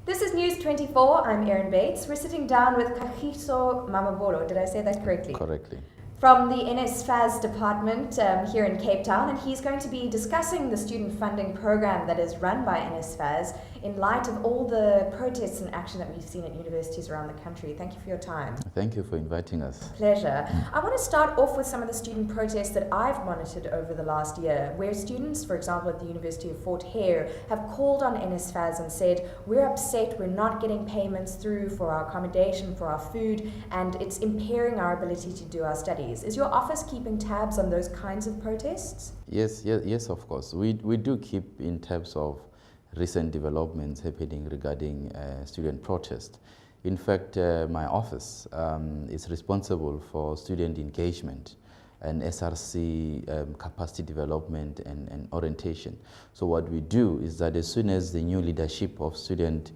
This is News 24. I'm Erin Bates. We're sitting down with Kagisho Mamabolo. Did I say that correctly? Correctly. From the NSFAS department here in Cape Town, and he's going to be discussing the student funding program that is run by NSFAS in light of all the protests and action that we've seen at universities around the country. Thank you for your time. Thank you for inviting us. Pleasure. I want to start off with some of the student protests that I've monitored over the last year, where students, for example, at the University of Fort Hare, have called on NSFAS and said, we're upset, we're not getting payments through for our accommodation, for our food, and it's impairing our ability to do our studies. Is your office keeping tabs on those kinds of protests? Yes, of course. We do keep in tabs of recent developments happening regarding student protest. In fact, my office is responsible for student engagement and SRC capacity development and orientation. So what we do is that as soon as the new leadership of student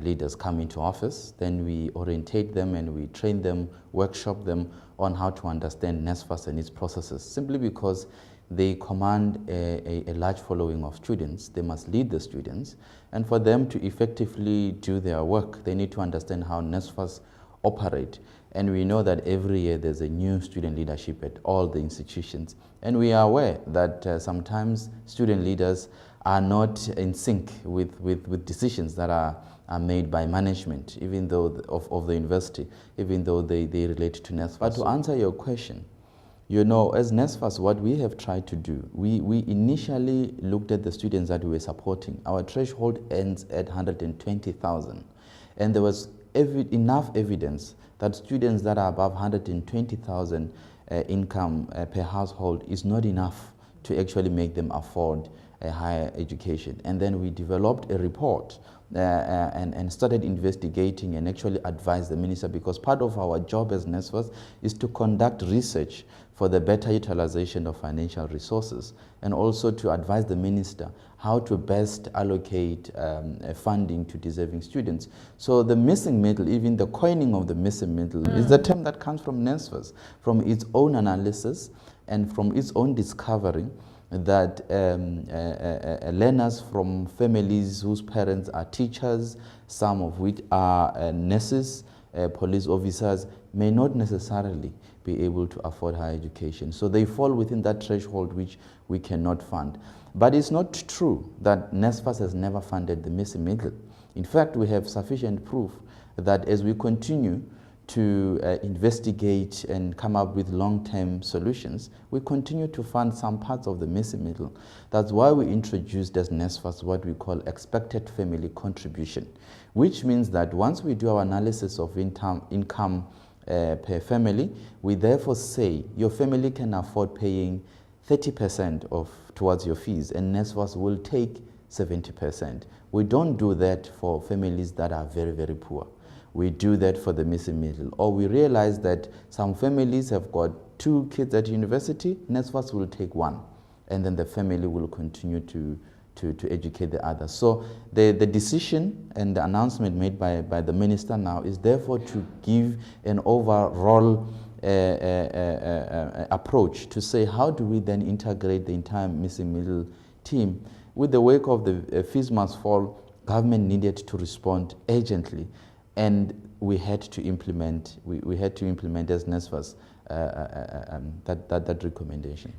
leaders come into office, then we orientate them and we train them, workshop them on how to understand NSFAS and its processes. Simply because they command a large following of students, they must lead the students, and for them to effectively do their work, they need to understand how NSFAS operate. And we know that every year there's a new student leadership at all the institutions, and we are aware that sometimes student leaders are not in sync with decisions that are made by management, even though of the university, even though they relate to NSFAS. But to answer your question, you know, as NSFAS, what we have tried to do, we initially looked at the students that we were supporting. Our threshold ends at 120,000, and there was enough evidence that students that are above 120,000 income per household is not enough to actually make them afford a higher education. And then we developed a report and started investigating and actually advised the minister, because part of our job as NSFAS is to conduct research for the better utilization of financial resources, and also to advise the minister how to best allocate funding to deserving students. So the missing middle, even the coining of the missing middle, is a term that comes from NSFAS, from its own analysis and from its own discovery that learners from families whose parents are teachers, some of which are nurses, police officers, may not necessarily be able to afford higher education. So they fall within that threshold which we cannot fund. But it's not true that NSFAS has never funded the missing middle. In fact, we have sufficient proof that as we continue to investigate and come up with long-term solutions, we continue to fund some parts of the missing middle. That's why we introduced as NSFAS what we call expected family contribution, which means that once we do our analysis of income per family, we therefore say your family can afford paying 30% towards your fees, and NSFAS will take 70%. We don't do that for families that are very, very poor. We do that for the missing middle. Or we realize that some families have got 2 kids at university, NSFAS will take 1, and then the family will continue to educate the others. So the decision and the announcement made by the minister now is therefore to give an overall approach to say, how do we then integrate the entire missing middle team? With the wake of the fees must fall, government needed to respond urgently, and we had to implement as NSFAS that recommendation.